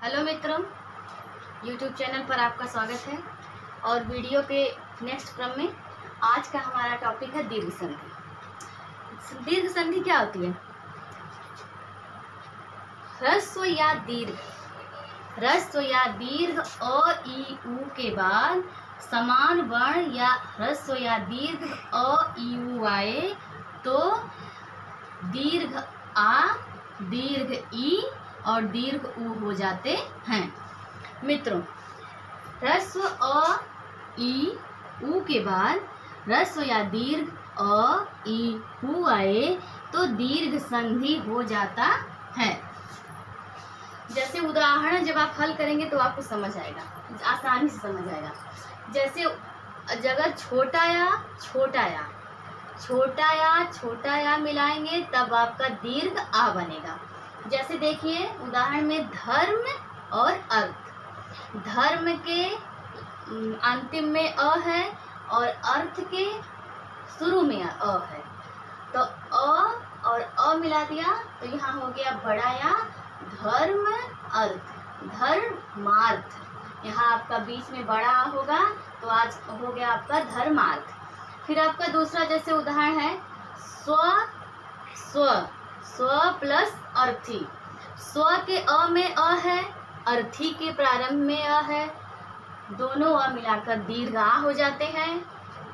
Hello मित्रों, YouTube channel पर आपका स्वागत है। और वीडियो के नेक्स्ट क्रम में आज का हमारा टॉपिक है दीर्घ संधि। दीर्घ संधि क्या होती है? ह्रस्व या दीर्घ अ ई उ के बाद समान वर्ण या ह्रस्व या दीर्घ अ ई उ आए तो दीर्घ आ, दीर्घ ई और दीर्घ उ हो जाते हैं। मित्रों, ह्रस्व अ ई उ के बाद ह्रस्व या दीर्घ अ ई उ आए तो दीर्घ संधि हो जाता है। जैसे उदाहरण जब आप हल करेंगे तो आपको समझ आएगा, आसानी से समझ आएगा। जैसे अगर छोटा या मिलाएंगे तब आपका दीर्घ आ बनेगा। जैसे देखिए उदाहरण में धर्म और अर्थ। धर्म के अंतिम में अ है और अर्थ के शुरू में अ है, तो अ और अ मिला दिया तो यहाँ हो गया बड़ा या धर्म अर्थ, धर्मार्थ। यहाँ आपका बीच में बड़ा होगा तो आज हो गया आपका धर्मार्थ। फिर आपका दूसरा जैसे उदाहरण है स्व प्लस अर्थी। स्व के अ में अ है, अर्थी के प्रारंभ में अ है, दोनों अ मिलाकर दीर्घ आ हो जाते हैं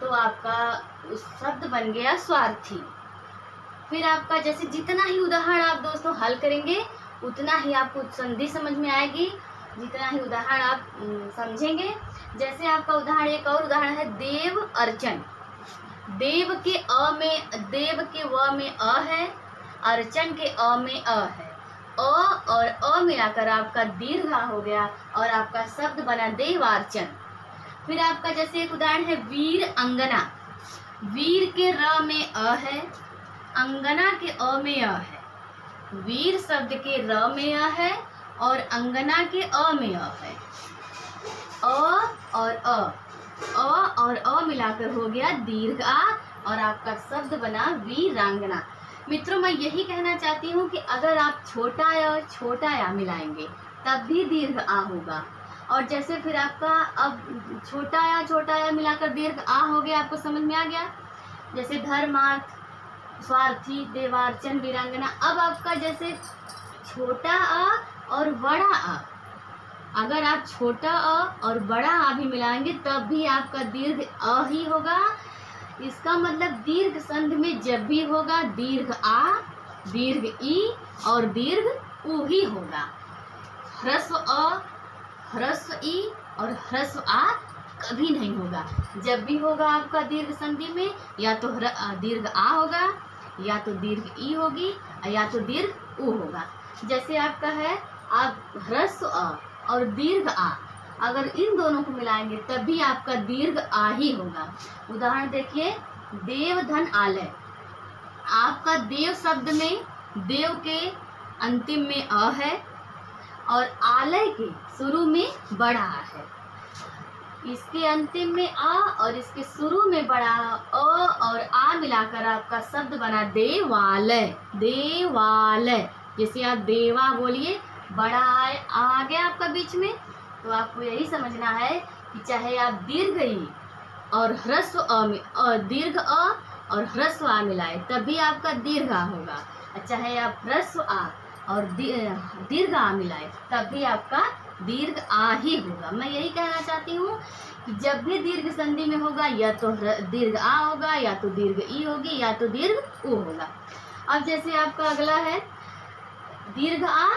तो आपका शब्द बन गया स्वार्थी। फिर आपका जैसे जितना ही उदाहरण आप दोस्तों हल करेंगे उतना ही आपको संधि समझ में आएगी, जितना ही उदाहरण आप समझेंगे। जैसे आपका उदाहरण एक और उदाहरण है देव अर्चन। देव के व में अ है, अर्चन के अ में अ है, अ और अ मिलाकर आपका दीर्घ हो गया और आपका शब्द बना देवार्चन। फिर आपका जैसे एक उदाहरण है वीर अंगना। वीर के र में अ है, अंगना के अ में अ है, वीर शब्द के र में अ है और अंगना के अ में अ है, और अ मिलाकर हो गया दीर्घ आ और आपका शब्द बना वीरांगना। मित्रों, मैं यही कहना चाहती हूँ कि अगर आप छोटा या मिलाएंगे तब भी दीर्घ आ होगा। और जैसे फिर आपका अब छोटा या मिलाकर दीर्घ आ हो गया, आपको समझ में आ गया। जैसे धर्मार्थ, स्वार्थी, देवार्चन, वीरांगना। अब आपका जैसे छोटा अ और बड़ा अ, अगर आप छोटा अ और बड़ा आ भी मिलाएंगे तब भी आपका दीर्घ अ ही होगा। इसका मतलब दीर्घ संधि में जब भी होगा दीर्घ आ, दीर्घ ई और दीर्घ उ ही होगा। ह्रस्व अ, ह्रस्व ई और ह्रस्व आ कभी नहीं होगा। जब भी होगा आपका दीर्घ संधि में या तो दीर्घ आ होगा, या तो दीर्घ ई होगी, या तो दीर्घ उ होगा। जैसे आपका है आप ह्रस्व अ और दीर्घ आ, अगर इन दोनों को मिलाएंगे तब भी आपका दीर्घ आ ही होगा। उदाहरण देखिए देव धन आलय। आपका देव शब्द में देव के अंतिम में अ है और आलय के शुरू में बड़ा है। इसके अंतिम में आ और इसके शुरू में बड़ा अ और आ मिलाकर आपका शब्द बना देवालय। देवालय, जैसे आप देवा बोलिए, बड़ा आ गया आपका बीच में, तो आपको यही समझना है कि चाहे आप दीर्घ ई और ह्रस्व अ में दीर्घ अ और ह्रस्व आ मिलाए तब भी आपका दीर्घ आ होगा, चाहे आप ह्रस्व आ और दीर्घ आ मिलाए तब भी आपका दीर्घ आ ही होगा। मैं यही कहना चाहती हूँ कि जब भी दीर्घ संधि में होगा या तो दीर्घ आ होगा, या तो दीर्घ ई होगी, या तो दीर्घ उ होगा। अब जैसे आपका अगला है दीर्घ आ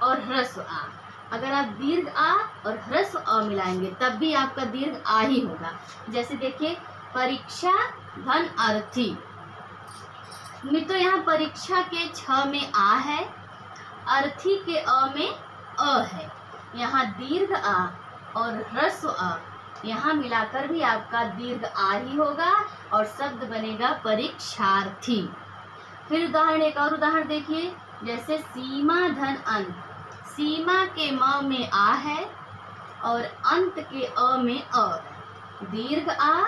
और ह्रस्व आ। अगर आप दीर्घ आ और ह्रस्व अ मिलाएंगे तब भी आपका दीर्घ आ ही होगा। जैसे देखिए परीक्षा धन अर्थी। मित्रों, यहाँ परीक्षा के छ में आ है, अर्थी के अ में अ है, यहाँ दीर्घ आ और ह्रस्व अ यहाँ मिलाकर भी आपका दीर्घ आ ही होगा और शब्द बनेगा परीक्षार्थी। फिर उदाहरण एक और उदाहरण देखिए, जैसे सीमा धन अंत। सीमा के म में आ है और अंत के अ में अ, दीर्घ आ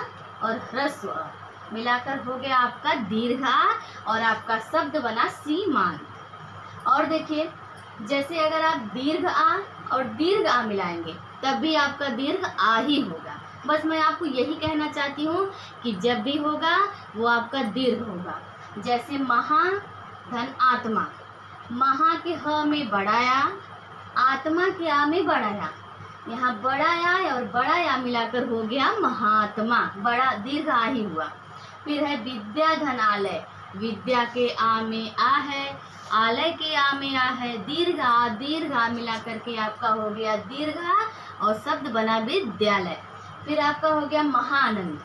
और ह्रस्व अ मिलाकर हो गया आपका दीर्घ आ और आपका शब्द बना सीमांत। और देखिए जैसे अगर आप दीर्घ आ और दीर्घ आ मिलाएंगे तब भी आपका दीर्घ आ ही होगा। बस मैं आपको यही कहना चाहती हूँ कि जब भी होगा वो आपका दीर्घ होगा। जैसे महा धन आत्मा, महा के ह में बड़ाया, आत्मा के आ में बड़ाया, यहाँ बड़ाया और बड़ाया मिलाकर हो गया महात्मा, बड़ा दीर्घ आ ही हुआ। फिर है विद्या धन आलय, विद्या के आ में आ है, आलय के आ में आ है, दीर्घ आ मिला करके आपका हो गया दीर्घ आ और शब्द बना विद्यालय। फिर आपका हो गया महाआनंद,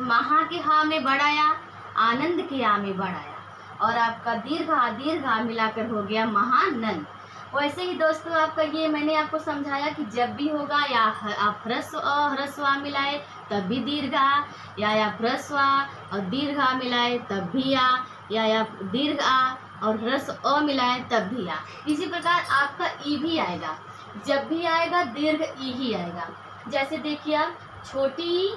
महा के हा में बढ़ाया, आनंद के आ में बढ़ाया और आपका दीर्घ आ मिलाकर हो गया महानंद। वैसे ही दोस्तों आपका ये मैंने आपको समझाया कि जब भी होगा या आप ह्रस्व आ मिलाए तब भी दीर्घ आ, या आप ह्रस्व आ और दीर्घ आ मिलाए तब भी आ, या आप दीर्घ आ और ह्रस्व अ मिलाए तब भी आ। इसी प्रकार आपका ई भी आएगा, जब भी आएगा दीर्घ ई ही आएगा। जैसे देखिए आप छोटी,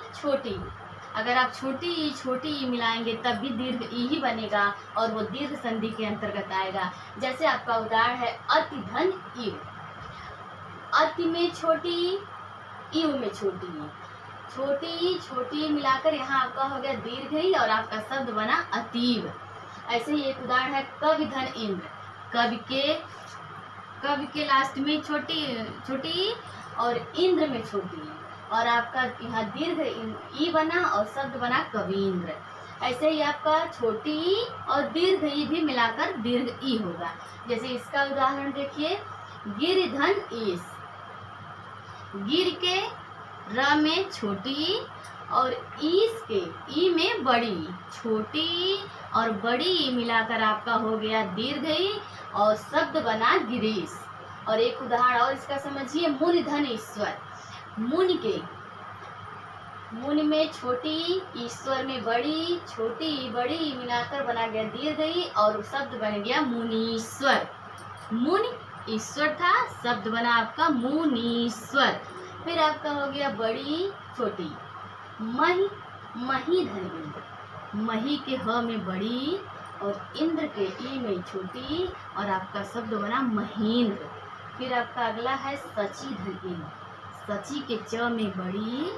अगर आप छोटी ई मिलाएंगे तब भी दीर्घ ई ही बनेगा और वो दीर्घ संधि के अंतर्गत आएगा। जैसे आपका उदाहरण है अति धन इव, अति में छोटी, इव में छोटी मिलाकर यहाँ आपका हो गया दीर्घ ही और आपका शब्द बना अतीव। ऐसे ही एक उदाहरण है कवि धन इंद्र, कवि के लास्ट में छोटी और इंद्र में छोटी और आपका यहाँ दीर्घ ई बना और शब्द बना कवींद्र। ऐसे ही आपका छोटी ई और दीर्घ ई भी मिलाकर दीर्घ ई होगा। जैसे इसका उदाहरण देखिए गिरधन ईस, गिर के र में छोटी ई और ईस के ई में बड़ी, छोटी और बड़ी ई मिलाकर आपका हो गया दीर्घ ई और शब्द बना गिरीश। और एक उदाहरण और इसका समझिए मुनि धन ईश्वर, मुनि में छोटी, ईश्वर में बड़ी, छोटी बड़ी मिलाकर बना गया दीर्घ ई और शब्द बन गया मुनीश्वर। मुनि ईश्वर था, शब्द बना आपका मुनीश्वर। फिर आपका हो गया बड़ी छोटी, मही धन इंद्र, मही के ह में बड़ी और इंद्र के ई में छोटी और आपका शब्द बना महेंद्र। फिर आपका अगला है सची धन इंद्र, सची के च में बड़ी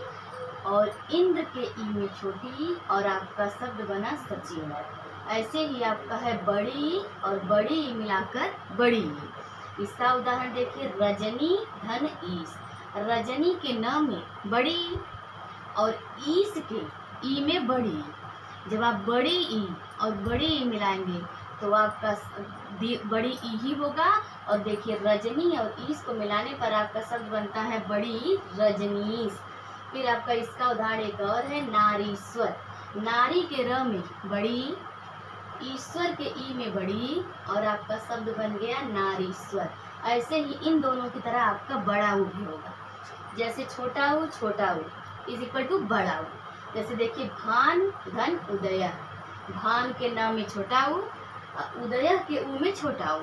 और इंद्र के ई में छोटी और आपका शब्द बना सचिंद्र। ऐसे ही आपका है बड़ी और बड़ी मिलाकर बड़ी। इसका उदाहरण देखिए रजनी धन ईस, रजनी के न में बड़ी और ईस के ई में बड़ी। जब आप बड़ी ई और बड़ी ई मिलाएंगे तो आपका बड़ी ई ही होगा। और देखिए रजनी और ईस को मिलाने पर आपका शब्द बनता है बड़ी रजनीश। फिर आपका इसका उदाहरण एक और है नारीश्वर, नारी के र में बड़ी, ईश्वर के ई में बड़ी और आपका शब्द बन गया नारीश्वर। ऐसे ही इन दोनों की तरह आपका बड़ा ऊ भी होगा। जैसे छोटा ऊ इज इक्वल टू बड़ा ऊ। जैसे देखिए भान धन उदय, भान के नाम में छोटा ऊ, उदय के ऊ में छोटा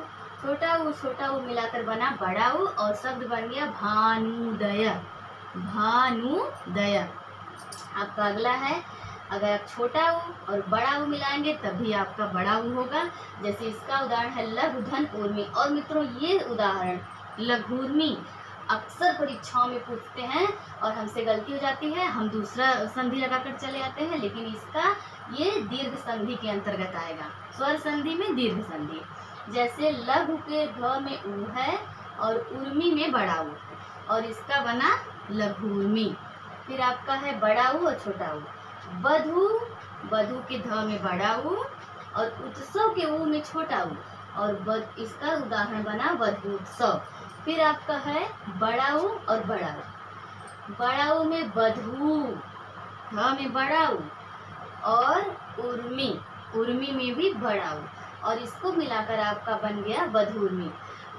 ऊ मिलाकर बना बड़ा ऊ और शब्द बन गया भानुदय। आपका अगला है अगर आप छोटा ऊ और बड़ा ऊ मिलाएंगे तभी आपका बड़ा ऊ होगा। जैसे इसका उदाहरण है लघु धन उर्मी। और मित्रों ये उदाहरण लघुर्मी अक्सर परीक्षाओं में पूछते हैं और हमसे गलती हो जाती है, हम दूसरा संधि लगाकर चले आते हैं, लेकिन इसका ये दीर्घ संधि के अंतर्गत आएगा, स्वर संधि में दीर्घ संधि। जैसे लघु के ध में ऊ है और उर्मी में बड़ा ऊ और इसका बना लघुर्मी। फिर आपका है बड़ा ऊ और छोटा ऊ। बधु के ध में बड़ा ऊ और उत्सव के ऊ में छोटा ऊ और इसका उदाहरण बना बधुत्सव। फिर आपका है बड़ा ऊ और बड़ा ऊ में बधू, ध में बड़ा ऊ और उर्मी में भी बड़ा ऊ और इसको मिलाकर आपका बन गया बधूर्मी।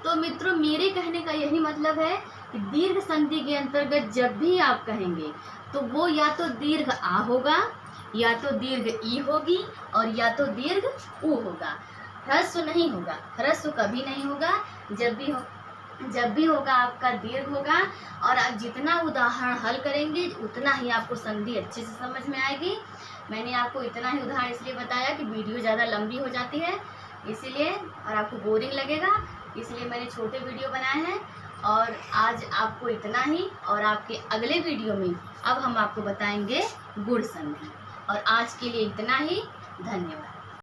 तो मित्रों मेरे कहने का यही मतलब है कि दीर्घ संधि के अंतर्गत जब भी आप कहेंगे तो वो या तो दीर्घ आ होगा, या तो दीर्घ ई होगी और या तो दीर्घ ऊ होगा। ह्रस्व नहीं होगा, ह्रस्व कभी नहीं होगा। जब भी होगा आपका दीर्घ होगा। और आप जितना उदाहरण हल करेंगे उतना ही आपको संधि अच्छे से समझ में आएगी। मैंने आपको इतना ही उदाहरण इसलिए बताया कि वीडियो ज़्यादा लंबी हो जाती है इसीलिए, और आपको बोरिंग लगेगा, इसलिए मैंने छोटे वीडियो बनाए हैं। और आज आपको इतना ही, और आपके अगले वीडियो में अब हम आपको बताएंगे गुण संधि। और आज के लिए इतना ही, धन्यवाद।